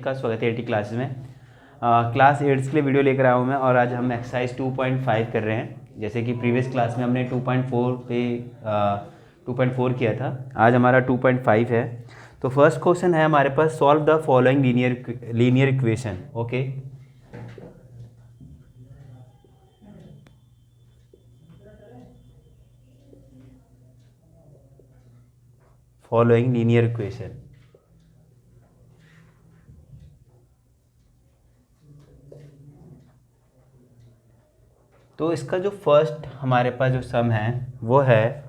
का स्वागत है एटी क्लासेस में। क्लास 8 के लिए वीडियो लेकर आया हूँ मैं और आज हम एक्सरसाइज 2.5 कर रहे हैं। जैसे कि प्रीवियस क्लास में हमने 2.4 पे 2.4 किया था, आज हमारा 2.5 है। तो फर्स्ट क्वेश्चन है हमारे पास, solve the following linear equation. Okay, following linear equation. तो इसका जो फर्स्ट हमारे पास जो सम है वो है,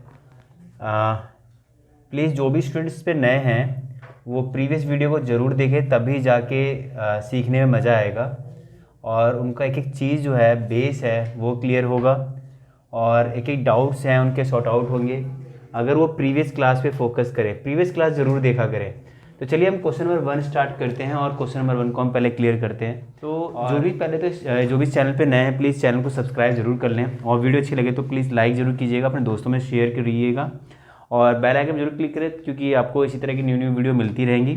प्लीज़ जो भी स्टूडेंट्स इस पे नए हैं वो प्रीवियस वीडियो को ज़रूर देखें, तभी जाके सीखने में मज़ा आएगा और उनका एक एक चीज़ जो है बेस है वो क्लियर होगा और एक एक डाउट्स हैं उनके सॉर्ट आउट होंगे अगर वो प्रीवियस क्लास पे फोकस करें। प्रीवियस क्लास ज़रूर देखा करें। तो चलिए हम क्वेश्चन नंबर 1 स्टार्ट करते हैं और क्वेश्चन नंबर 1 को हम पहले क्लियर करते हैं। तो जो भी पहले तो जो भी चैनल पे नए हैं प्लीज़ चैनल को सब्सक्राइब जरूर कर लें और वीडियो अच्छी लगे तो प्लीज़ लाइक ज़रूर कीजिएगा, अपने दोस्तों में शेयर करिएगा और बेल आइकन जरूर क्लिक करें क्योंकि आपको इसी तरह की न्यू वीडियो मिलती रहेंगी।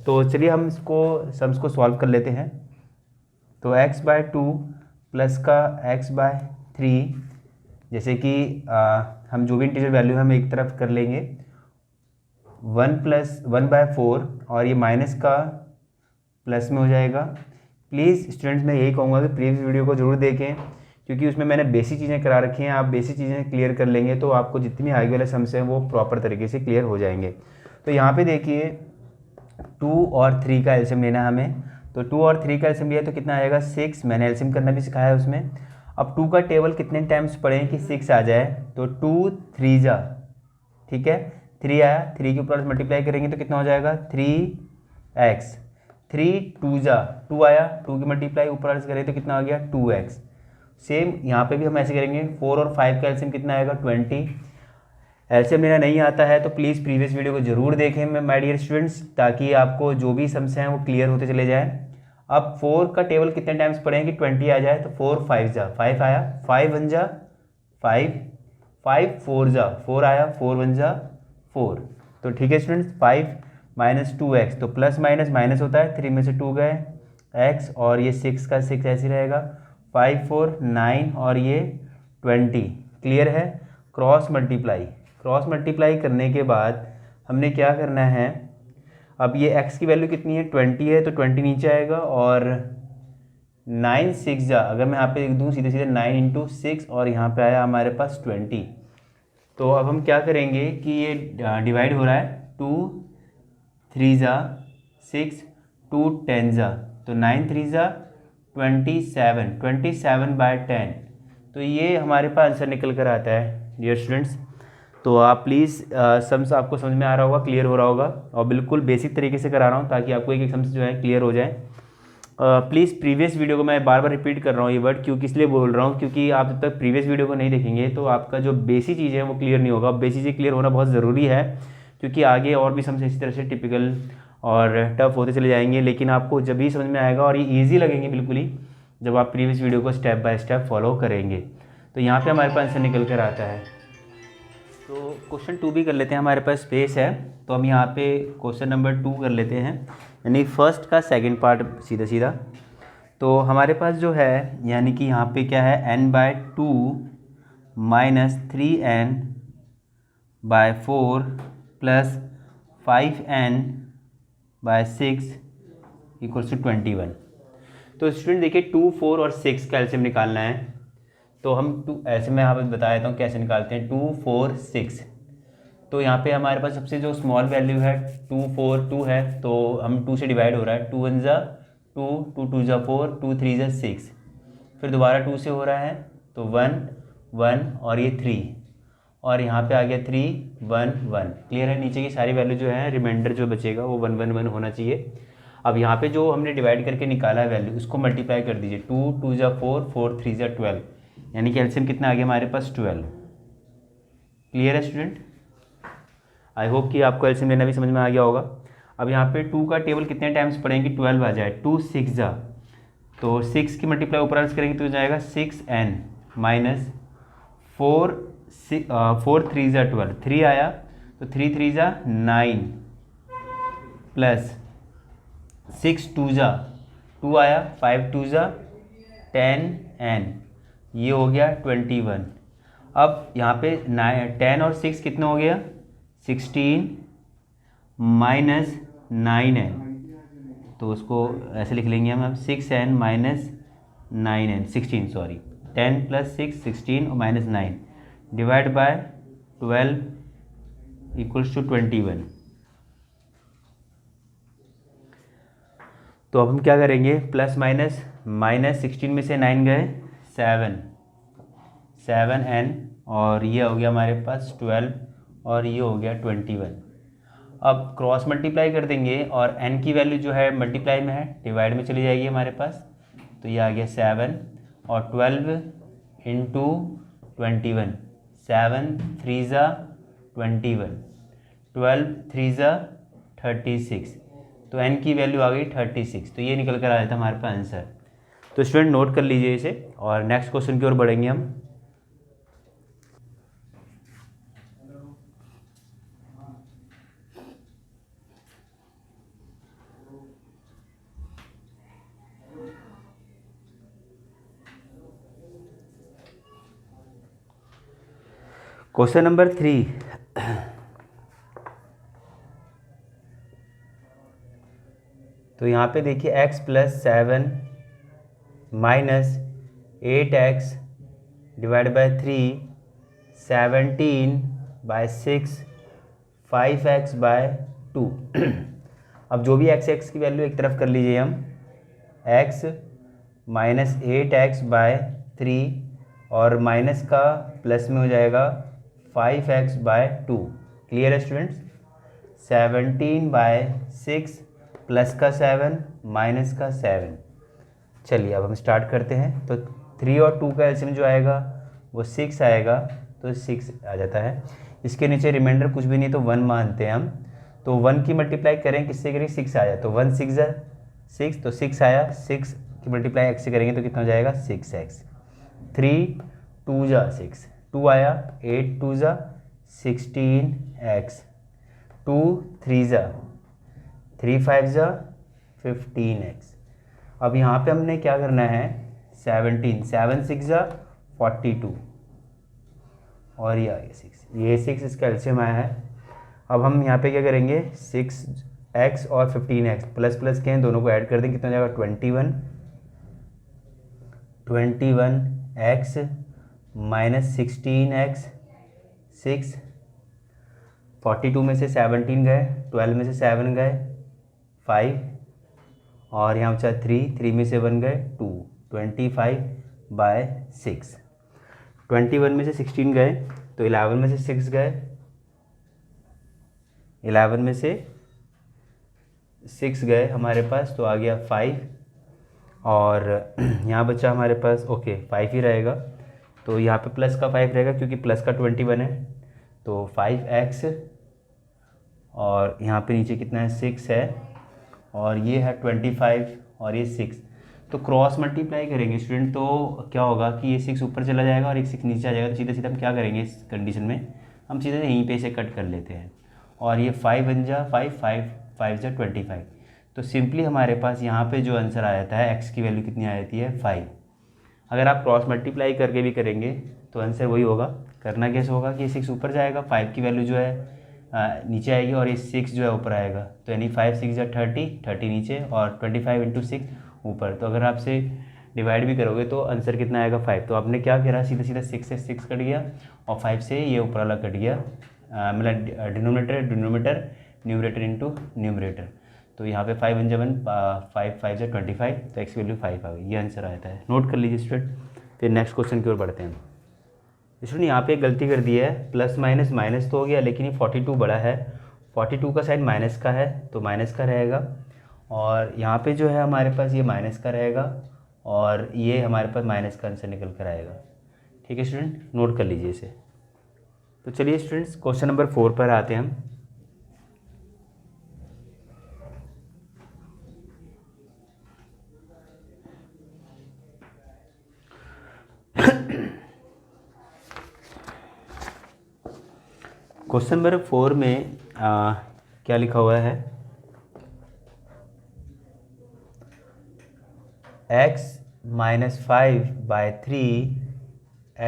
तो चलिए हम सम्स को सॉल्व कर लेते हैं। तो x/2 प्लस का x/3, जैसे कि हम जो भी इंटीजर वैल्यू हम एक तरफ कर लेंगे 1+1/4 और ये माइनस का प्लस में हो जाएगा। प्लीज़ स्टूडेंट्स मैं यही कहूँगा कि प्रीवियस वीडियो को ज़रूर देखें क्योंकि उसमें मैंने बेसिक चीज़ें करा रखी हैं। आप बेसिक चीज़ें क्लियर कर लेंगे तो आपको जितनी आगे वाले सम्स हैं वो प्रॉपर तरीके से क्लियर हो जाएंगे। तो यहाँ पे देखिए 2 और 3 का एलसीएम लेना है हमें। तो 2 और 3 का एलसीएम लिया तो कितना आएगा 6। मैंने एलसीएम करना भी सिखाया है उसमें। अब 2 का टेबल कितने टाइम्स पढ़ें कि 6 आ जाए, तो 2 3 जा, ठीक है 3 आया, 3 के ऊपर मल्टीप्लाई करेंगे तो कितना हो जाएगा 3x। 3 2 जा 2 आया, 2 की मल्टीप्लाई ऊपर करें तो कितना आ गया 2x। सेम यहाँ पे भी हम ऐसे करेंगे। 4 और 5 का एलसीएम कितना आएगा 20। एलसीएम लेना नहीं आता है तो प्लीज़ प्रीवियस वीडियो को जरूर देखें माय डियर स्टूडेंट्स, ताकि आपको जो भी सम्स हैं वो क्लियर होते चले जाएं। अब 4 का टेबल कितने टाइम्स पढ़ें कि 20 आ जाए, तो 4 5 जा 5 आया, 5 1 जा 5, 5 4 जा 4 आया, 4 1 जा 4। तो ठीक है स्टूडेंट्स, 5 - 2x तो प्लस माइनस माइनस होता है, 3 में से 2 गए x और ये 6 का 6 ऐसे रहेगा, 5 4 9 और ये 20। क्लियर है। क्रॉस मल्टीप्लाई करने के बाद हमने क्या करना है, अब ये x की वैल्यू कितनी है 20 है तो 20 नीचे आएगा और 9 6 जा, अगर मैं यहाँ पे लिख दूँ सीधे सीधे 9 × 6 और यहाँ पे आया हमारे पास 20। तो अब हम क्या करेंगे कि ये डिवाइड हो रहा है, 2 3 जा 6, 2 10 जा, तो 9 3 जा 27, 27/10। तो ये हमारे पास आंसर निकल कर आता है डियर स्टूडेंट्स। तो आप प्लीज़ सम्स आपको समझ में आ रहा होगा, क्लियर हो रहा होगा और बिल्कुल बेसिक तरीके से करा रहा हूँ ताकि आपको एक एक सम्स जो है क्लियर हो जाए। प्लीज़ प्रीवियस वीडियो को मैं बार बार रिपीट कर रहा हूँ ये वर्ड, क्योंकि इसलिए बोल रहा हूँ क्योंकि आप जब तक प्रीवियस वीडियो को नहीं देखेंगे तो आपका जो बेसिक चीज़ें हैं वो क्लियर नहीं होगा। बेसिक चीज़ें क्लियर होना बहुत ज़रूरी है क्योंकि आगे और भी सम्स इसी तरह से टिपिकल और टफ होते चले जाएंगे, लेकिन आपको जब भी समझ में आएगा और ये ईजी लगेंगे बिल्कुल ही जब आप प्रीवियस वीडियो को स्टेप बाय स्टेप फॉलो करेंगे। तो यहाँ पे हमारे पास आंसर निकल कर आता है। तो क्वेश्चन 2 भी कर लेते हैं, हमारे पास स्पेस है तो हम यहाँ पे क्वेश्चन नंबर 2 कर लेते हैं, यानी फर्स्ट का सेकंड पार्ट सीधा सीधा। तो हमारे पास जो है यानी कि यहाँ पे क्या है n/2 - 3n/4 + 5n/6 = 21। तो स्टूडेंट देखिए 2 4 और 6 का एलसीएम निकालना है। तो हम ऐसे मैं यहाँ पे बता देता हूँ कैसे निकालते हैं। 2 4 6, तो यहाँ पे हमारे पास सबसे जो स्मॉल वैल्यू है 2 4 2 है तो हम 2 से डिवाइड हो रहा है, 2 1 जा 2, 2 2 जा 4, 2 3 जा 6, फिर दोबारा 2 से हो रहा है तो 1 1 और ये 3 और यहाँ पे आ गया 3 1 1। क्लियर है। नीचे की सारी वैल्यू जो है रिमाइंडर जो बचेगा वो 1 1 1 होना चाहिए। अब यहाँ पे जो हमने डिवाइड करके निकाला है वैल्यू उसको मल्टीप्लाई कर दीजिए, 2 2 जा 4, 4 3 जा 12, यानी कि एलसीएम कितना आ गया हमारे पास 12। क्लियर है स्टूडेंट। आई होप कि आपको एलसीएम लेना भी समझ में आ गया होगा। अब यहाँ पे 2 का टेबल कितने टाइम्स पढ़ेंगे 12 आ जाए, 2 6 जा, तो 6 की मल्टीप्लाई ऊपर करेंगे तो जाएगा 6n - 4 3 जा 12, 3 आया तो 3 3 जा 9 प्लस 6 टू ज़ा 2 आया, 5 टू ज़ा 10n, ये हो गया 21। अब यहाँ पे 10 और 6 कितना हो गया 16 माइनस 9n, तो उसको ऐसे लिख लेंगे हम 6n minus 9n 16 sorry 10 plus 6 16 और minus 9 divide by 12 equals to 21। तो अब हम क्या करेंगे, प्लस माइनस, माइनस 16 में से 9 गए 7n, और ये हो गया हमारे पास 12 और ये हो गया 21। अब क्रॉस मल्टीप्लाई कर देंगे और n की वैल्यू जो है मल्टीप्लाई में है, डिवाइड में चली जाएगी हमारे पास, तो ये आ गया 7 और 12 इंटू 21, 7 3 ज़ा 21, 12 3 ज़ा 36, तो n की वैल्यू आ गई 36। तो ये निकल कर आया था हमारे पास आंसर। तो स्टूडेंट नोट कर लीजिए इसे और नेक्स्ट क्वेश्चन की ओर बढ़ेंगे हम। क्वेश्चन नंबर 3, तो यहाँ पे देखिए x plus 7 minus 8x divide by 3, 17 by 6, 5x by 2। अब जो भी x की वैल्यू एक तरफ कर लीजिए हम, x माइनस 8x बाय 3 और माइनस का प्लस में हो जाएगा 5x बाय 2। क्लियर है स्टूडेंट्स? 17 बाय 6 प्लस का 7 माइनस का 7। चलिए अब हम स्टार्ट करते हैं। तो 3 और 2 का एलसीएम जो आएगा वो 6 आएगा, तो 6 आ जाता है। इसके नीचे रिमाइंडर कुछ भी नहीं तो 1 मानते हैं हम, तो 1 की मल्टीप्लाई करें किससे करें, 6 आया, तो 1 6 ज़ा 6, तो 6 आया, 6 की मल्टीप्लाई x से करेंगे तो कितना हो जाएगा 6x। 3 2 ज़ा 6, 2 आया, 8 2 ज़ा 16x, 2 3 ज़ा 3 5 ज़ा 15x। अब यहाँ पे हमने क्या करना है, 17, 7 6 ज़ा 42 और ये आ गया 6, ये 6 इसका एलसीएम आया है। अब हम यहाँ पे क्या करेंगे, 6x और 15x प्लस प्लस के हैं, दोनों को ऐड कर दें, कितना हो जाएगा 21x माइनस 16x 6, 42 में से 17 गए, 12 में से 7 गए 5, और यहाँ बचा 3 में से 1 गए 2, 25 बाय 6, 21 में से 16 गए तो 11 में से 6 गए, 11 में से 6 गए हमारे पास, तो आ गया 5, और यहाँ बचा हमारे पास 5 ही रहेगा, तो यहाँ पे प्लस का 5 रहेगा क्योंकि प्लस का 21 है, तो 5x, और यहाँ पे नीचे कितना है 6 है, और ये है 25 और ये 6, तो क्रॉस मल्टीप्लाई करेंगे स्टूडेंट, तो क्या होगा कि ये 6 ऊपर चला जाएगा और एक 6 नीचे आ जाएगा, तो सीधे सीधे हम क्या करेंगे इस कंडीशन में, हम सीधे यहीं पे इसे कट कर लेते हैं, और ये 5 बन जा 5 5 जा 25। तो सिंपली हमारे पास यहाँ पे जो आंसर आ जाता है, x की वैल्यू कितनी आ जाती है 5। अगर आप क्रॉस मल्टीप्लाई करके भी करेंगे तो आंसर वही होगा। करना कैसे होगा कि 6 ऊपर जाएगा, 5 की वैल्यू जो है नीचे आएगी, और ये 6 जो है ऊपर आएगा, तो यानी 5 6 जा 30 नीचे, और 25 इंटू 6 ऊपर। तो अगर आपसे डिवाइड भी करोगे तो आंसर कितना आएगा 5। तो आपने क्या करा, सीधा सीधा 6 से 6 कट गया और 5 से ये ऊपर वाला कट गया, मतलब डिनोमिनेटर न्यूमरेटर इंटू न्यूमरेटर। तो यहाँ पे 5 1 जा 1, 5 5 जा 25, तो एक्स वैल्यू 5 आ गई, ये आंसर आता है। नोट कर लीजिए स्टूडेंट। फिर नेक्स्ट क्वेश्चन की ओर बढ़ते हैं। स्टूडेंट यहाँ पे एक गलती कर दी है, प्लस माइनस माइनस तो हो गया, लेकिन ये 42 बड़ा है, 42 का साइन माइनस का है तो माइनस का रहेगा, और यहाँ पे जो है हमारे पास ये माइनस का रहेगा, और ये हमारे पास माइनस का आंसर निकल कर आएगा। ठीक है स्टूडेंट, नोट कर लीजिए इसे। तो चलिए स्टूडेंट्स क्वेश्चन नंबर 4 पर आते हैं हम। क्वेश्चन नंबर 4 में क्या लिखा हुआ है, x माइनस 5/3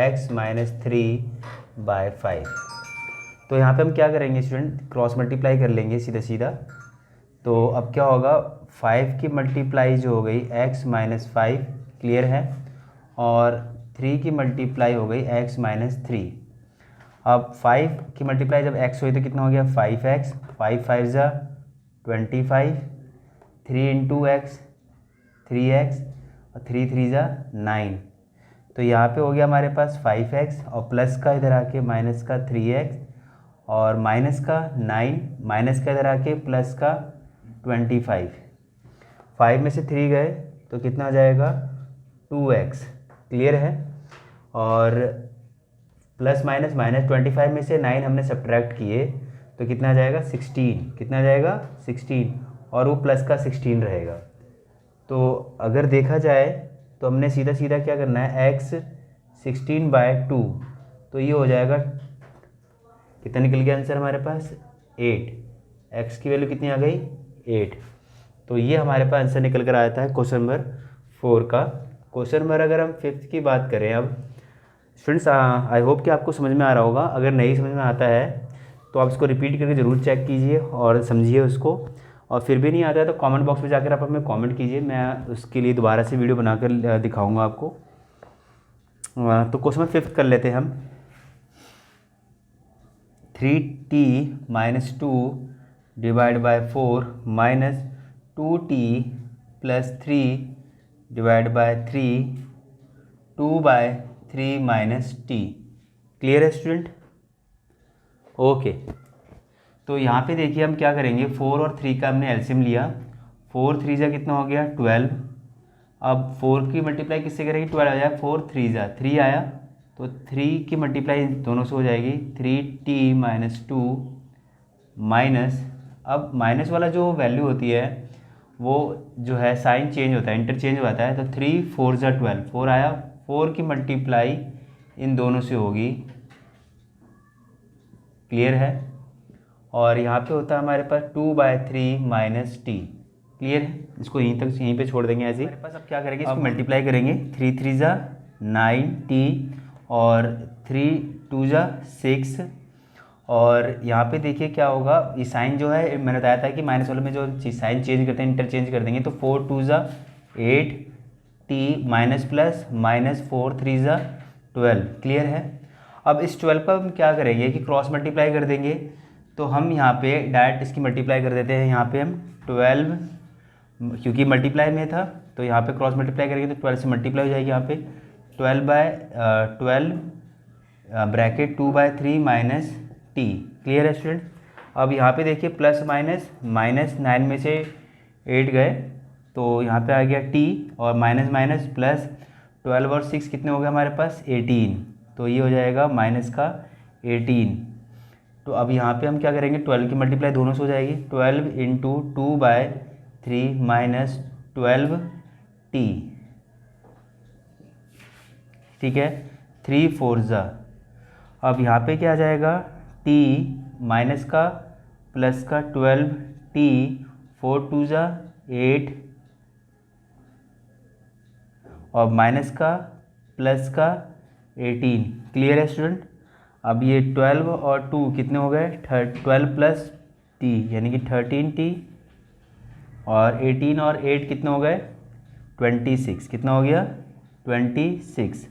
x माइनस 3/5। तो यहाँ पे हम क्या करेंगे स्टूडेंट, क्रॉस मल्टीप्लाई कर लेंगे सीधा सीधा। तो अब क्या होगा, 5 की मल्टीप्लाई जो हो गई x माइनस 5, क्लियर है, और 3 की मल्टीप्लाई हो गई x माइनस 3। अब 5 की मल्टीप्लाई जब x हुई तो कितना हो गया 5x, 5 5 ज़ा 25, 3 इंटू एक्स 3x और 3 3 ज़ा 9। तो यहाँ पे हो गया हमारे पास 5x और प्लस का इधर आके माइनस का 3x और माइनस का 9, माइनस का इधर आके प्लस का 25। 5 में से 3 गए तो कितना आ जाएगा 2x, क्लियर है। और प्लस माइनस माइनस 25 में से 9 हमने सब्ट्रैक्ट किए तो कितना आ जाएगा 16, कितना आ जाएगा 16, और वो प्लस का 16 रहेगा। तो अगर देखा जाए तो हमने सीधा सीधा क्या करना है, x 16/2, तो ये हो जाएगा, कितना निकल गया आंसर हमारे पास 8। x की वैल्यू कितनी आ गई 8। तो ये हमारे पास आंसर निकल कर आता है क्वेश्चन नंबर 4 का। क्वेश्चन नंबर अगर हम 5th की बात करें, अब स्टूडेंट्स आई होप कि आपको समझ में आ रहा होगा। अगर नहीं समझ में आता है तो आप इसको रिपीट करके ज़रूर चेक कीजिए और समझिए उसको, और फिर भी नहीं आता है तो कमेंट बॉक्स में जाकर आप हमें कमेंट कीजिए, मैं उसके लिए दोबारा से वीडियो बनाकर दिखाऊंगा आपको। तो क्वेश्चन नंबर 5th कर लेते हैं हम। 3t minus 2 divide by 4 minus 2t plus 3 divide by 3 2/3 minus t, clear है स्टूडेंट। ओके, तो यहाँ पे देखिए हम क्या करेंगे, 4 और 3 का हमने एलसीएम लिया, 4 3 जा कितना हो गया 12। अब 4 की मल्टीप्लाई किससे करेंगे, 12 आ जाएगा, 4 3 जा 3 आया, तो 3 की मल्टीप्लाई दोनों से हो जाएगी 3t माइनस 2 माइनस, अब माइनस वाला जो वैल्यू होती है वो जो है साइन चेंज होता है, इंटरचेंज होता है, तो 3 4 जा 12, 4 आया, 4 की मल्टीप्लाई इन दोनों से होगी, क्लियर है। और यहाँ पे होता है हमारे पास 2/3 माइनस टी, क्लियर है। इसको यहीं तक यहीं पे छोड़ देंगे ऐसे ही। हमारे पास अब क्या करेंगे, इसको मल्टीप्लाई करेंगे, 3 3 जा 9t और 3 2 जा 6, और यहाँ पे देखिए क्या होगा, ये साइन जो है मैंने बताया था कि माइनस वाले में जो साइन चेंज करते हैं इंटरचेंज कर देंगे, तो 4 2 जा 8 t माइनस प्लस माइनस 4 3 जा 12, क्लियर है। अब इस 12 का हम क्या करेंगे कि क्रॉस मल्टीप्लाई कर देंगे, तो हम यहाँ पे डायरेक्ट इसकी मल्टीप्लाई कर देते हैं, यहाँ पे हम 12, क्योंकि मल्टीप्लाई में था तो यहाँ पे क्रॉस मल्टीप्लाई करेंगे तो 12 से मल्टीप्लाई हो जाएगी, यहाँ पे 12/12 ब्रैकेट 2/3 माइनस टी, क्लियर है स्टूडेंट। अब यहाँ पे देखिए प्लस माइनस माइनस 9 में से 8 गए तो यहाँ पे आ गया टी, और माइनस माइनस प्लस 12 और 6 कितने हो गए हमारे पास 18, तो ये हो जाएगा माइनस का 18। तो अब यहाँ पे हम क्या करेंगे, 12 की मल्टीप्लाई दोनों से हो जाएगी, 12 इंटू 2/3 माइनस 12t, ठीक है, 3 4 जा। अब यहाँ पे क्या आ जाएगा, t माइनस का प्लस का 12t, 4 2 जा 8, और माइनस का प्लस का 18, क्लियर है स्टूडेंट। अब ये 12 और 2 कितने हो गए 12 प्लस t यानी कि 13t, और 18 और 8 कितने हो गए 26, कितना हो गया 26।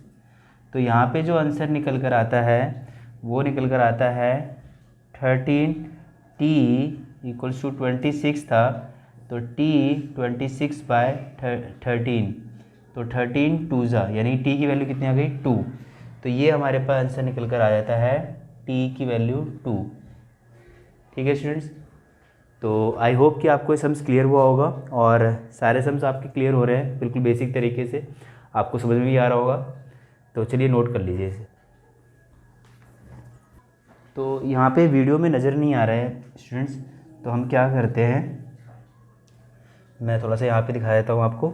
तो यहाँ पे जो आंसर निकल कर आता है वो निकल कर आता है 13t इक्वल्स टू 26 था, तो t 26/13, तो 13 2 जा यानी t की वैल्यू कितनी आ गई 2। तो ये हमारे पास आंसर निकल कर आ जाता है t की वैल्यू 2, ठीक है स्टूडेंट्स। तो आई होप कि आपको ये सम्स क्लियर हुआ होगा, और सारे सम्स आपके क्लियर हो रहे हैं बिल्कुल बेसिक तरीके से, आपको समझ में भी आ रहा होगा। तो चलिए नोट कर लीजिए इसे। तो यहाँ पे वीडियो में नज़र नहीं आ रहा है स्टूडेंट्स, तो हम क्या करते हैं, मैं थोड़ा सा यहाँ पे दिखा देता हूँ आपको।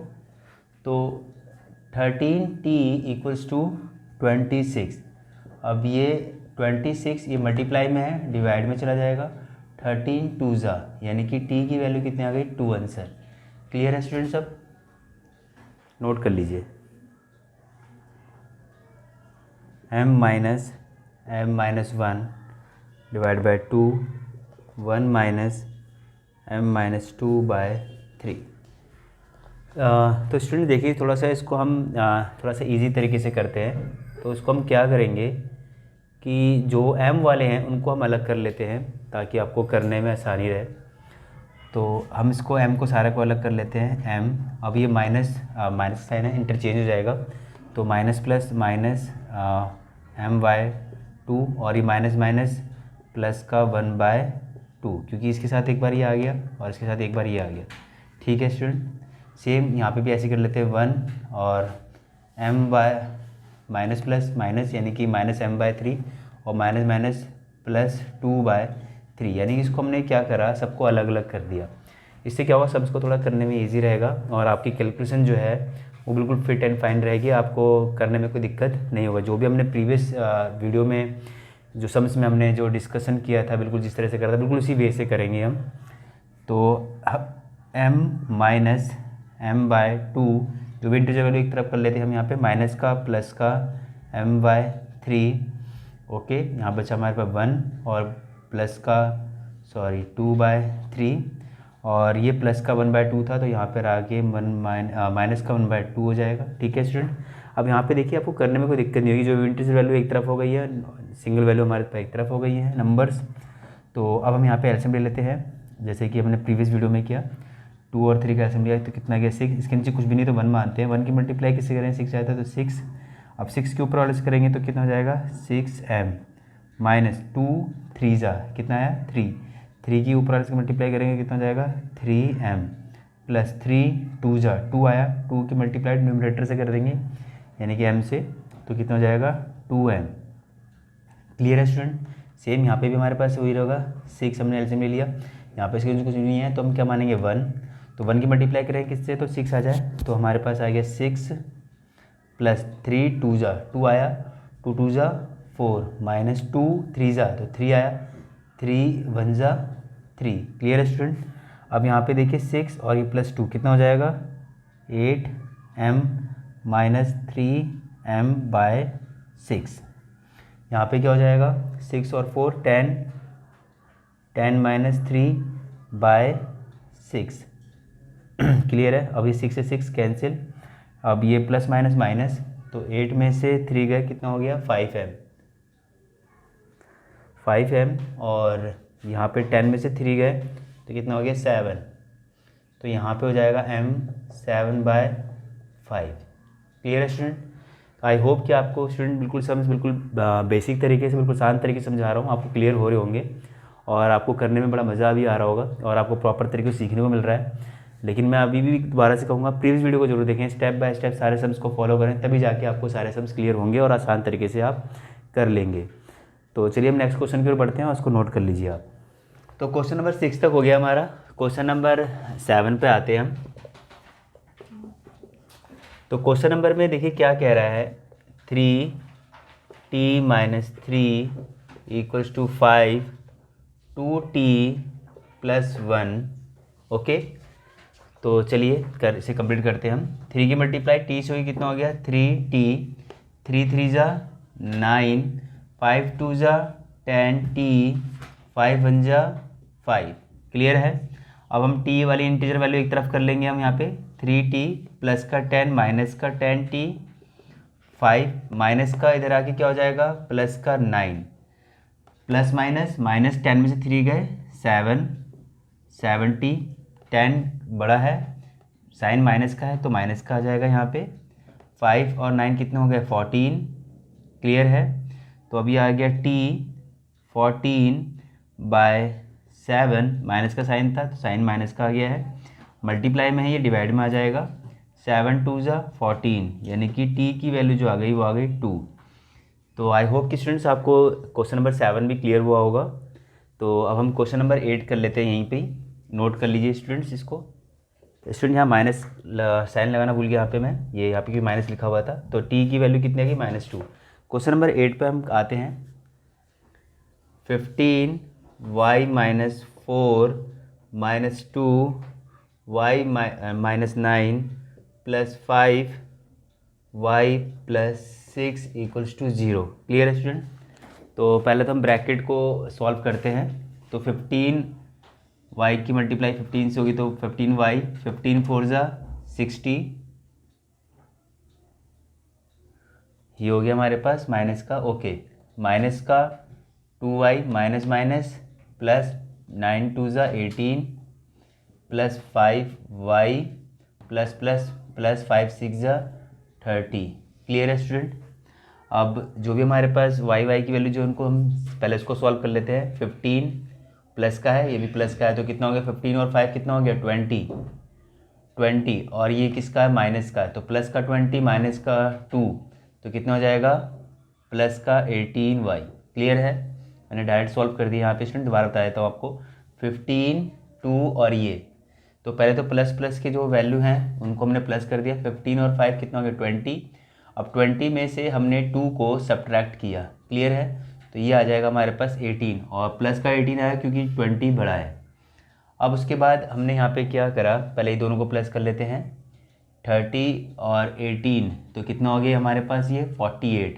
तो 13t इक्वल्स टू 26, अब ये 26 ये मल्टीप्लाई में है, डिवाइड में चला जाएगा, 13 2 जा यानी कि t की वैल्यू कितनी आ गई 2 आंसर, क्लियर है स्टूडेंट्स। अब नोट कर लीजिए, m-1 divide by 2, 1 minus m-2/3। तो स्टूडेंट देखिए, थोड़ा सा इसको हम थोड़ा सा इजी तरीके से करते हैं। तो उसको हम क्या करेंगे कि जो m वाले हैं उनको हम अलग कर लेते हैं ताकि आपको करने में आसानी रहे। तो हम इसको m को सारे को अलग कर लेते हैं। m, अब ये माइनस साइन है, इंटरचेंज हो जाएगा, तो माइनस प्लस माइनस m/2, और ये माइनस माइनस प्लस का 1/2, क्योंकि इसके साथ एक बार ये आ गया और इसके साथ एक बार ये आ गया। ठीक है स्टूडेंट, सेम यहाँ पे भी ऐसे कर लेते हैं 1 और m bye minus plus minus, यानी कि माइनस m/3 और माइनस माइनस प्लस 2/3, यानी कि इसको हमने क्या करा, सबको अलग अलग कर दिया। इससे क्या होगा, सब इसको थोड़ा करने में इजी रहेगा और आपकी कैलकुलेशन जो है वो बिल्कुल फिट एंड फाइन रहेगी, आपको करने में कोई दिक्कत नहीं होगा। जो भी हमने प्रीवियस वीडियो में जो सम्स में हमने जो डिस्कशन किया था, बिल्कुल जिस तरह से करा था, बिल्कुल उसी वे से करेंगे हम। तो m-m/2 जो भी इंटीजर वैल्यू एक तरफ कर लेते हैं हम, यहाँ पे माइनस का प्लस का m/3, ओके। यहाँ बचा हमारे पास 1 और प्लस का 2/3, और ये प्लस का 1/2 था, तो यहाँ पर आगे माइनस का 1/2 हो जाएगा। ठीक है स्टूडेंट, अब यहाँ पे देखिए आपको करने में कोई दिक्कत नहीं होगी। जो इंटीजर वैल्यू एक तरफ हो गई है, सिंगल वैल्यू हमारे पास एक तरफ हो गई है नंबर्स। तो अब हम यहाँ पे एलसीएम ले लेते हैं, जैसे कि हमने प्रीवियस वीडियो में किया। 2 और 3 का एलसीएम लिया तो कितना गया 6, इसके नीचे कुछ भी नहीं तो 1 मानते हैं। 1 की मल्टीप्लाई किससे करें, 6 आता है तो 6। अब 6 के ऊपर वाले से करेंगे तो कितना हो जाएगा 6m माइनस 2 3 जा कितना आया 3, 3 की ऊपर वाले से मल्टीप्लाई करेंगे कितना हो जाएगा 3m प्लस 3 2 जा 2 आया, 2 की मल्टीप्लाई न्यूमरेटर से कर देंगे यानी कि m से, तो कितना हो जाएगा 2m। क्लियर है स्टूडेंट, सेम यहाँ पे भी हमारे पास वही रहेगा। 6 हमने एलसीएम ले लिया, यहाँ पे इसके कुछ नहीं है तो हम क्या मानेंगे 1, तो 1 की मल्टीप्लाई करेंगे किससे तो 6 आ जाए, तो हमारे पास आ गया 6 प्लस 3 2 जा 2 आया, 2 2 जा 4 माइनस 2 3 जा तो 3 आया, 3 1 जा 3। क्लियर है स्टूडेंट, अब यहाँ पे देखिए 6 और ये प्लस 2 कितना हो जाएगा 8m माइनस 3m/6। यहाँ पे क्या हो जाएगा 6 और 4 10, 10 माइनस 3/6। क्लियर है, अब ये 6 से 6 कैंसिल, अब ये प्लस माइनस माइनस, तो 8 में से 3 गए कितना हो गया 5m, और यहाँ पे 10 में से 3 गए तो कितना हो गया 7, तो यहाँ पे हो जाएगा m 7/5। क्लियर है स्टूडेंट, आई होप कि आपको स्टूडेंट बिल्कुल समझ, बिल्कुल बेसिक तरीके से, बिल्कुल शांत तरीके से समझा रहा हूँ, आपको क्लियर हो रहे होंगे और आपको करने में बड़ा मज़ा भी आ रहा होगा और आपको प्रॉपर तरीके से सीखने को मिल रहा है। लेकिन मैं अभी भी दोबारा से कहूँगा प्रीवियस वीडियो को जरूर देखें, स्टेप बाय स्टेप सारे सम्स को फॉलो करें, तभी जाके आपको सारे सम्स क्लियर होंगे और आसान तरीके से आप कर लेंगे। तो चलिए हम नेक्स्ट क्वेश्चन की ओर बढ़ते हैं, उसको नोट कर लीजिए आप। तो क्वेश्चन नंबर 6 तक हो गया हमारा, क्वेश्चन नंबर 7 पे आते हैं हम। तो क्वेश्चन नंबर में देखिए क्या कह रहा है, 3t minus 3 equals to 5 2t plus 1, okay. तो चलिए इसे कंप्लीट करते हैं हम। 3 की मल्टीप्लाई t से हुई कितना हो गया 3t, 3 3 जा 9, 5 2 जा 10t, 5 1 जा 5। क्लियर है, अब हम t वाली इंटीजर वैल्यू एक तरफ कर लेंगे हम यहाँ पे, 3t प्लस का 10 माइनस का 10t, 5 माइनस का इधर आके क्या हो जाएगा प्लस का 9, प्लस माइनस माइनस 10 में से 3 गए 7, 70, 10 बड़ा है, साइन माइनस का है तो माइनस का आ जाएगा यहाँ पे, 5 और 9 कितने हो गए 14। क्लियर है, तो अभी आ गया t 14/7, माइनस का साइन था तो साइन माइनस का आ गया है, मल्टीप्लाई में है ये डिवाइड में आ जाएगा, 7 2 जा 14, यानी कि t की वैल्यू जो आ गई वो आ गई 2। तो आई होप कि स्टूडेंट्स आपको क्वेश्चन नंबर 7 भी क्लियर हुआ होगा। तो अब हम क्वेश्चन नंबर 8 कर लेते हैं, यहीं पे ही नोट कर लीजिए स्टूडेंट्स इसको। स्टूडेंट यहाँ माइनस साइन लगाना भूल गया यहाँ पे मैं, ये यहाँ पे माइनस लिखा हुआ था, तो t की वैल्यू कितनी आ गई -2। क्वेश्चन नंबर 8 पे हम आते हैं, 15y minus 4 minus 2y minus 9 5y plus 6 equals to 0। Clear है स्टूडेंट? तो पहले तो हम ब्रैकेट को सॉल्व करते हैं। तो 15y की मल्टीप्लाई 15 से होगी तो 15y, 15 4 ज़ा 60, ये हो गया हमारे पास माइनस का। ओके, माइनस का 2y माइनस माइनस प्लस 9 2 ज़ा 18 plus 5y plus plus plus 5 6 ज़ा 30। क्लियर है स्टूडेंट? अब जो भी हमारे पास y की वैल्यू जो उनको हम पहले इसको सॉल्व कर लेते हैं। 15 प्लस का है, ये भी प्लस का है, तो कितना हो गया 15 और 5 कितना हो गया 20 और ये किसका है माइनस का है, तो प्लस का 20 माइनस का 2 तो कितना हो जाएगा प्लस का 18y। क्लियर है? मैंने डायरेक्ट सॉल्व कर दिया यहाँ पे स्टूडेंट, दोबारा बता देता हूँ आपको। 15 2 और ये तो पहले तो प्लस प्लस के जो वैल्यू हैं उनको हमने प्लस कर दिया। 15 और 5 कितना हो गया 20। अब 20 में से हमने 2 को सब्ट्रैक्ट किया। क्लियर है? तो ये आ जाएगा हमारे पास 18 और प्लस का 18 आया क्योंकि 20 बड़ा है। अब उसके बाद हमने यहाँ पे क्या करा, पहले ही दोनों को प्लस कर लेते हैं। 30 और 18 तो कितना हो गया हमारे पास ये 48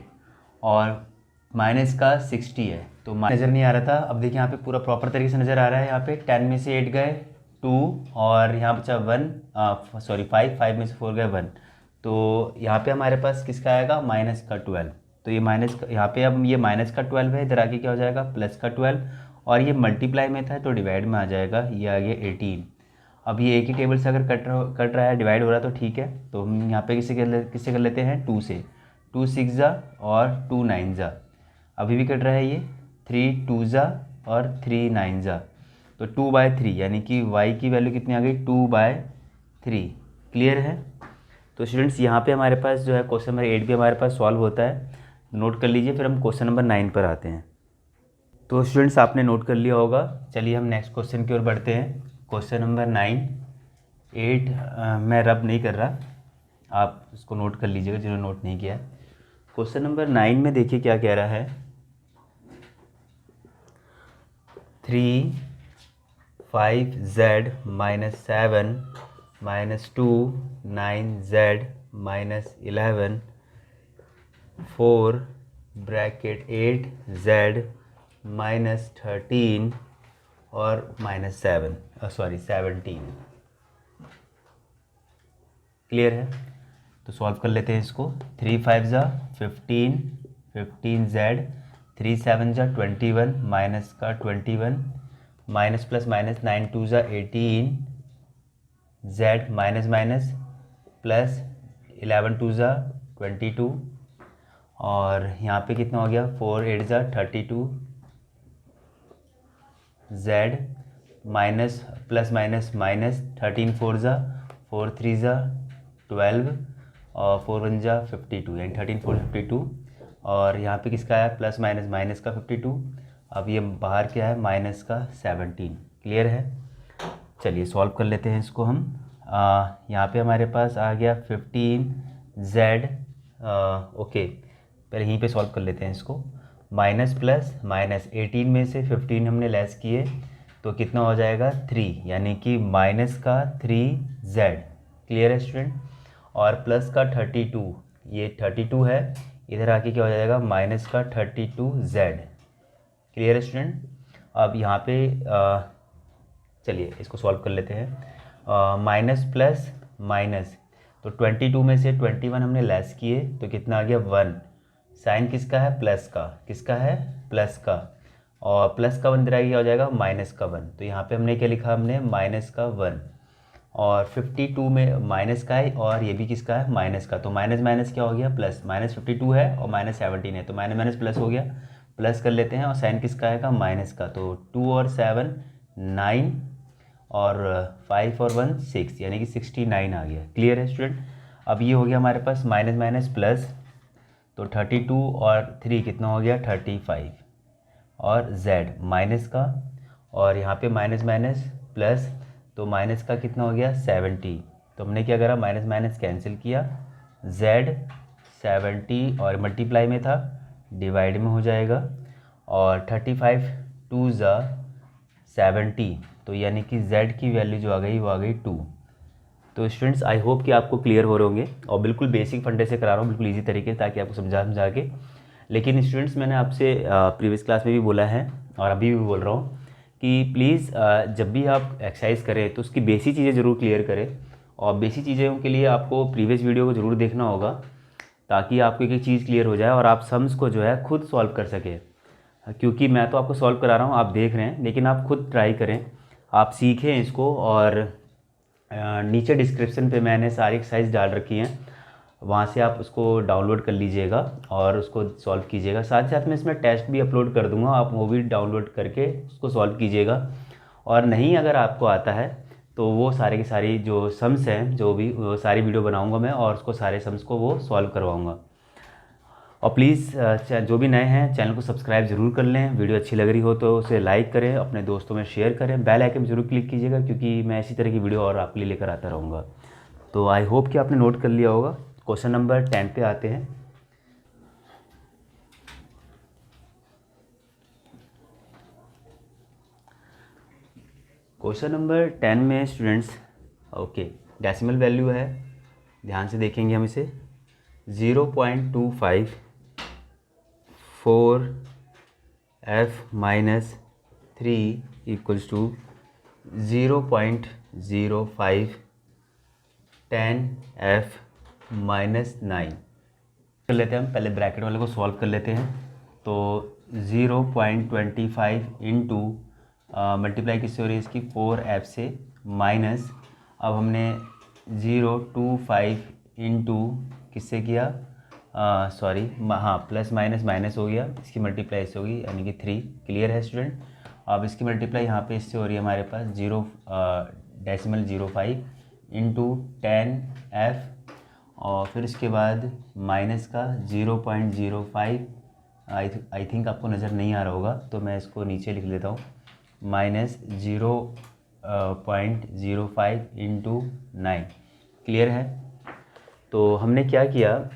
और माइनस का 60 है, तो नज़र नहीं आ रहा था। अब देखिए यहाँ पे पूरा प्रॉपर तरीके से नज़र आ रहा है। यहाँ पे 10 में से 8 गए 2 और यहाँ बचा 5 में से 4 गए 1, तो यहाँ पे हमारे पास किसका आएगा माइनस का 12। तो ये माइनस का यहाँ पे अब ये माइनस का 12 है, इधर आके क्या हो जाएगा प्लस का 12 और ये मल्टीप्लाई में था तो डिवाइड में आ जाएगा, ये आ गया 18। अब ये एक ही टेबल से अगर कट रहा है डिवाइड हो रहा है तो ठीक है, तो हम यहाँ पे किससे कर लेते हैं 2 से। 2 6 ज़ा और 2 9 ज़ा, अभी भी कट रहा है ये 3 2 ज़ा और 3 9 ज़ा, तो 2/3 यानी कि y की वैल्यू कितनी आ गई 2/3। क्लियर है? तो स्टूडेंट्स यहाँ पे हमारे पास जो है क्वेश्चन नंबर 8 भी हमारे पास सॉल्व होता है, नोट कर लीजिए। फिर हम क्वेश्चन नंबर 9 पर आते हैं। तो स्टूडेंट्स आपने नोट कर लिया होगा, चलिए हम नेक्स्ट क्वेश्चन की ओर बढ़ते हैं। क्वेश्चन नंबर 9 8 मैं रब नहीं कर रहा, आप उसको नोट कर लीजिएगा जिन्होंने नोट नहीं किया। क्वेश्चन नंबर 9 में देखिए क्या कह रहा है। 3 5z minus 7 minus 2 9z minus 11 4 bracket 8z minus 13 और माइनस 17। क्लियर है? तो सॉल्व कर लेते हैं इसको। 3 5 ज़ा 15 15z 3 7 ज़ा 21 माइनस का 21 माइनस प्लस माइनस 9 2 ज़ा 18 z माइनस माइनस प्लस 11 2 ज़ा 22 और यहाँ पे कितना हो गया 4 8 ज़ा 32 z minus plus minus minus 13 4 ज़ा 4 3 ज़ा 12 और 4 1 ज़ा 52 यानी 13 4 52 और यहाँ पे किसका है प्लस माइनस माइनस का 52। अब ये बाहर क्या है माइनस का 17। क्लियर है? चलिए सॉल्व कर लेते हैं इसको हम। यहाँ पे हमारे पास आ गया 15z। ओके, पहले यहीं पे सॉल्व कर लेते हैं इसको। माइनस प्लस माइनस 18 में से 15 हमने लेस किए तो कितना हो जाएगा 3 यानी कि माइनस का 3z। क्लियर है स्टूडेंट? और प्लस का 32, ये 32 है, इधर आके क्या हो जाएगा माइनस का 32z। क्लियर है स्टूडेंट? अब यहाँ पे चलिए इसको सॉल्व कर लेते हैं। माइनस प्लस माइनस तो 22 में से 21 हमने लेस किए तो कितना आ गया 1। साइन किसका है प्लस का, किसका है प्लस का, और प्लस का 1 इधर आगे हो जाएगा माइनस का 1, तो यहाँ पे हमने क्या लिखा हमने माइनस का 1। और 52 में माइनस का है और ये भी किसका है माइनस का, तो माइनस माइनस क्या हो गया प्लस, माइनस 52 है और माइनस 17 है तो माइनस माइनस प्लस हो गया, प्लस कर लेते हैं और साइन किसका आएगा माइनस का, तो 2 और 7 9 और 5 और 1 6 यानी कि 69 आ गया। क्लियर है स्टूडेंट? अब ये हो गया हमारे पास माइनस माइनस प्लस, तो 32 और 3 कितना हो गया 35 और z माइनस का, और यहाँ पे माइनस माइनस प्लस तो माइनस का कितना हो गया 70, तो हमने क्या करा माइनस माइनस कैंसिल किया, z 70 और मल्टीप्लाई में था डिवाइड में हो जाएगा, और 35 2 ज़ा 70 तो यानी कि z की वैल्यू जो आ गई वो आ गई 2। तो स्टूडेंट्स आई होप कि आपको क्लियर हो रहे होंगे, और बिल्कुल बेसिक फंडे से करा रहा हूँ, बिल्कुल ईजी तरीके ताकि आपको समझा के। लेकिन स्टूडेंट्स मैंने आपसे प्रीवियस क्लास में भी बोला है और अभी भी बोल रहा हूँ कि प्लीज़ जब भी आप एक्सरसाइज करें तो उसकी बेसिक चीज़ें ज़रूर क्लियर करें, और बेसिक चीज़ों के लिए आपको प्रीवियस वीडियो को ज़रूर देखना होगा ताकि आपको एक एक चीज़ क्लियर हो जाए और आप सम्स को जो है खुद सॉल्व कर सकें। क्योंकि मैं तो आपको सॉल्व करा रहा हूँ, आप देख रहे हैं, लेकिन आप खुद ट्राई करें, आप सीखें इसको। और नीचे डिस्क्रिप्शन पे मैंने सारी एक्सरसाइज डाल रखी हैं, वहाँ से आप उसको डाउनलोड कर लीजिएगा और उसको सॉल्व कीजिएगा। साथ ही साथ मैं इसमें टेस्ट भी अपलोड कर दूँगा, आप वो भी डाउनलोड करके उसको सॉल्व कीजिएगा। और नहीं अगर आपको आता है तो वो सारे की सारी जो सम्स हैं, जो भी वो सारी वीडियो बनाऊँगा मैं और उसको सारे सम्स को वो सॉल्व करवाऊँगा। और प्लीज़ जो भी नए हैं चैनल को सब्सक्राइब ज़रूर कर लें, वीडियो अच्छी लग रही हो तो उसे लाइक करें, अपने दोस्तों में शेयर करें, बेल आइकन ज़रूर क्लिक कीजिएगा क्योंकि मैं इसी तरह की वीडियो और आपके लिए लेकर आता रहूँगा। तो आई होप कि आपने नोट कर लिया होगा। क्वेश्चन नंबर 10 पे आते हैं। क्वेश्चन नंबर 10 में स्टूडेंट्स ओके डेसिमल वैल्यू है, ध्यान से देखेंगे हम इसे। 0.25 4f minus 3 equals to 0.05 10f minus 9 कर लेते हैं। हम पहले ब्रैकेट वाले को सॉल्व कर लेते हैं। तो 0.25 इंटू मल्टीप्लाई किससे हो रही है इसकी 4f से, माइनस अब हमने 0.25 इंटू किससे किया, सॉरी हाँ प्लस माइनस माइनस हो गया, इसकी मल्टीप्लाई इससे होगी यानी कि 3। क्लियर है स्टूडेंट। अब इसकी मल्टीप्लाई यहाँ पे इससे हो रही है हमारे पास 0.05 इंटू 10f, और फिर इसके बाद माइनस का 0.05, आई थिंक आपको नज़र नहीं आ रहा होगा तो मैं इसको नीचे लिख लेता हूँ, माइनस 0.05 इंटू 9। क्लियर है। तो हमने क्या किया,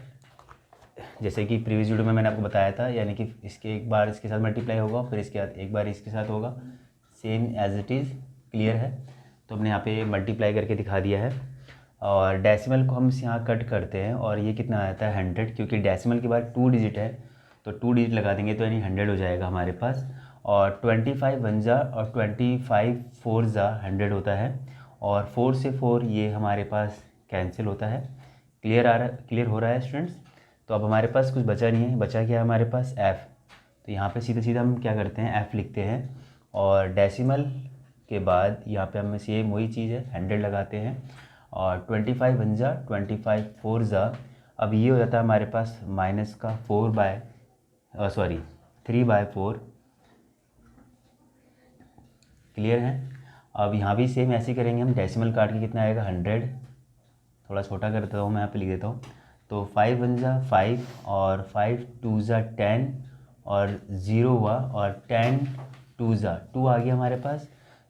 जैसे कि प्रीवियस वीडियो में मैंने आपको बताया था, यानी कि इसके एक बार इसके साथ मल्टीप्लाई होगा, फिर इसके बाद एक बार इसके साथ होगा, same as it is. Clear है। तो हमने यहाँ पे मल्टीप्लाई करके दिखा दिया है, और डेसिमल को हम यहाँ कट करते हैं और ये कितना आता है 100, क्योंकि डेसिमल के बाद 2 डिजिट है तो 2 डिजिट लगा देंगे तो यानी 100 हो जाएगा हमारे पास। और 25 वन जा और 25 4 जा 100 होता है, और 4 से 4 ये हमारे पास कैंसिल होता है। क्लियर हो रहा है स्टूडेंट्स। तो अब हमारे पास कुछ बचा नहीं है, बचा क्या है हमारे पास f। तो यहाँ पे सीधा सीधा हम क्या करते हैं f लिखते हैं, और डेसिमल के बाद यहाँ पे हम सेम वही चीज़ है 100 लगाते हैं, और 25 वन जा 25 4 जा, अब ये हो जाता है हमारे पास माइनस का 3/4। क्लियर है। अब यहाँ भी सेम ऐसे करेंगे हम, डेसिमल काट के कितना आएगा 100, थोड़ा छोटा कर देता हूँ मैं यहाँ पे लिख देता हूँ। तो 5 वन जा 5 और 5 2 जा 10 और 0 हुआ, और 10 2 जा 2 आ गया हमारे पास।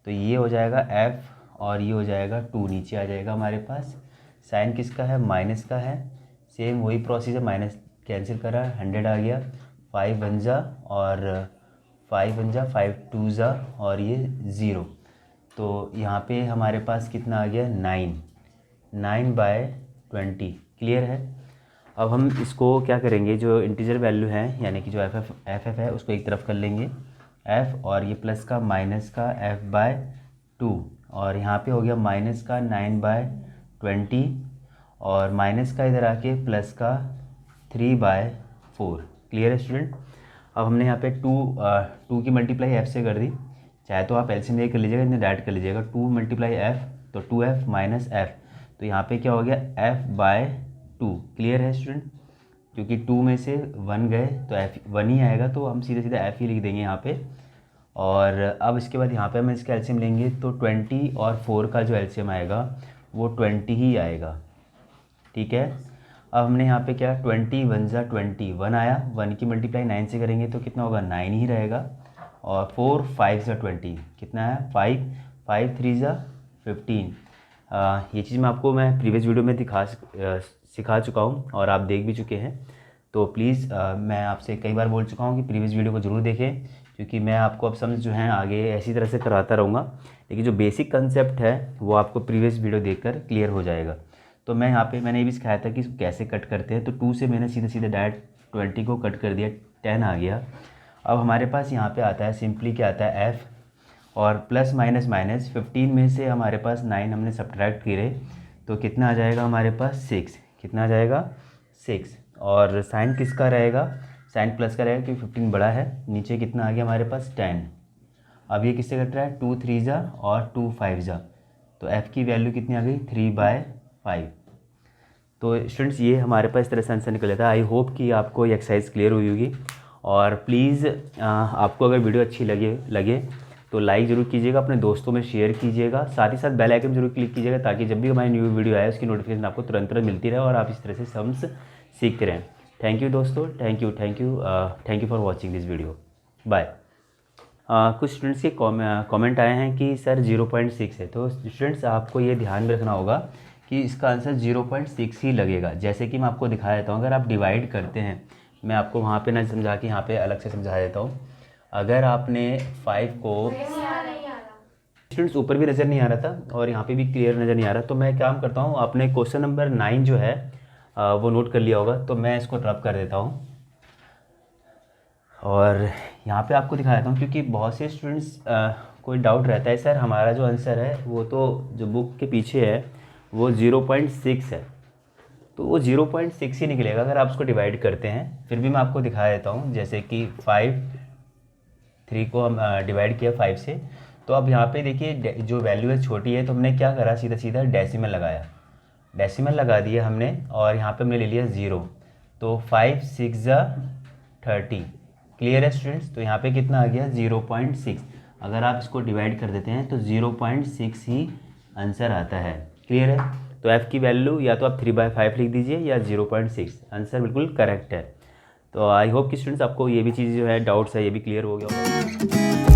तो ये हो जाएगा f और ये हो जाएगा 2 नीचे आ जाएगा हमारे पास। साइन किसका है, माइनस का है, सेम वही प्रोसीजर, माइनस कैंसिल करा 100 आ गया, 5 वन जा और 5 वन जा 5 2 जा और ये 0। तो यहाँ पे हमारे पास कितना आ गया 9/20। क्लियर है। अब हम इसको क्या करेंगे, जो इंटीजर वैल्यू है यानी कि जो एफ है उसको एक तरफ कर लेंगे, f और ये प्लस का माइनस का f/2, और यहाँ पे हो गया माइनस का 9/20, और माइनस का इधर आके प्लस का 3/4। क्लियर है स्टूडेंट। अब हमने यहाँ पे 2 की मल्टीप्लाई f से कर दी, चाहे तो आप एलसीएम लेके कर लीजिएगा, इन्हें डायरेक्ट कर लीजिएगा। 2 × f तो 2f माइनस f, तो यहाँ पे क्या हो गया f/2। क्लियर है स्टूडेंट। क्योंकि 2 में से 1 गए तो f 1 ही आएगा, तो हम सीधे सीधे f ही लिख देंगे यहाँ पे। और अब इसके बाद यहाँ पे हम इसका एलसीएम लेंगे तो 20 और 4 का जो एलसीएम आएगा वो 20 ही आएगा। ठीक है। अब हमने यहाँ पे क्या 20 वन जा 20 1 आया, 1 की मल्टीप्लाई 9 से करेंगे तो कितना होगा 9 ही रहेगा, और 4 5 जा 20 कितना है 5 5 3 जा 15। ये चीज़ मैं प्रीवियस वीडियो में सिखा चुका हूँ और आप देख भी चुके हैं। तो प्लीज़ मैं आपसे कई बार बोल चुका हूँ कि प्रीवियस वीडियो को ज़रूर देखें, क्योंकि मैं आपको अब समझ जो है आगे ऐसी तरह से कराता रहूँगा, लेकिन जो बेसिक कंसेप्ट है वो आपको प्रीवियस वीडियो देखकर क्लियर हो जाएगा। तो मैं यहाँ पे मैंने ये भी सिखाया था कि इसको कैसे कट करते हैं। तो 2 से मैंने सीधे सीधे डायरेक्ट 20 को कट कर दिया, 10 आ गया। अब हमारे पास यहाँ पे आता है सिंपली क्या आता है f, और प्लस माइनस माइनस 15 में से हमारे पास 9 हमने सब्ट्रैक्ट करे तो कितना आ जाएगा हमारे पास 6। कितना आ जाएगा 6। और साइन किसका रहेगा, साइन प्लस का रहेगा क्योंकि 15 बड़ा है। नीचे कितना आ गया हमारे पास 10। अब ये किससे कट रहा है 2 3 जा और 2 5 जा, तो f की वैल्यू कितनी आ गई 3/5। तो स्टूडेंट्स ये हमारे पास इस तरह से आंसर निकल जाता है। आई होप कि आपको ये एक्सरसाइज क्लियर हुई होगी। और प्लीज़ आपको अगर वीडियो अच्छी लगे तो लाइक ज़रूर कीजिएगा, अपने दोस्तों में शेयर कीजिएगा, साथ ही साथ बेल आइकन जरूर क्लिक कीजिएगा ताकि जब भी हमारी न्यू वीडियो आए उसकी नोटिफिकेशन आपको तुरंत मिलती रहे और आप इस तरह से सम्स सीखते रहें। थैंक यू दोस्तों, thank you for watching this video. Bye. कुछ स्टूडेंट्स के कमेंट आए हैं कि सर 0.6 है, तो स्टूडेंट्स आपको ये ध्यान में रखना होगा कि इसका आंसर 0.6 ही लगेगा। जैसे कि मैं आपको दिखा देता हूँ, अगर आप डिवाइड करते हैं, मैं आपको वहाँ पे ना समझा के यहाँ पे अलग से समझा देता हूँ। अगर आपने 5 को स्टूडेंट्स ऊपर भी नज़र नहीं आ रहा था और यहाँ पे भी क्लियर नज़र नहीं आ रहा, तो मैं काम करता हूँ, आपने क्वेश्चन नंबर 9 जो है वो नोट कर लिया होगा, तो मैं इसको ड्रॉप कर देता हूँ और यहाँ पे आपको दिखा देता हूँ। क्योंकि बहुत से स्टूडेंट्स कोई डाउट रहता है सर हमारा जो आंसर है वो तो जो बुक के पीछे है वो 0.6 है, तो वो 0.6 ही निकलेगा अगर आप उसको डिवाइड करते हैं। फिर भी मैं आपको दिखा देता हूँ, जैसे कि 3 को हम डिवाइड किया 5 से, तो अब यहाँ पे देखिए जो वैल्यू है छोटी है, तो हमने क्या करा सीधा सीधा डेसिमल लगाया, डेसिमल लगा दिया हमने और यहाँ पे हमने ले लिया 0, तो 5 6 जा 30। क्लियर है स्टूडेंट्स, तो यहाँ पे कितना आ गया 0.6। अगर आप इसको डिवाइड कर देते हैं तो 0.6 ही आंसर आता है। क्लियर है, तो f की वैल्यू या तो आप 3/5 लिख दीजिए या 0.6, आंसर बिल्कुल करेक्ट है। तो आई होप कि स्टूडेंट्स आपको ये भी चीज़ जो है डाउट्स है ये भी क्लियर हो गया होगा।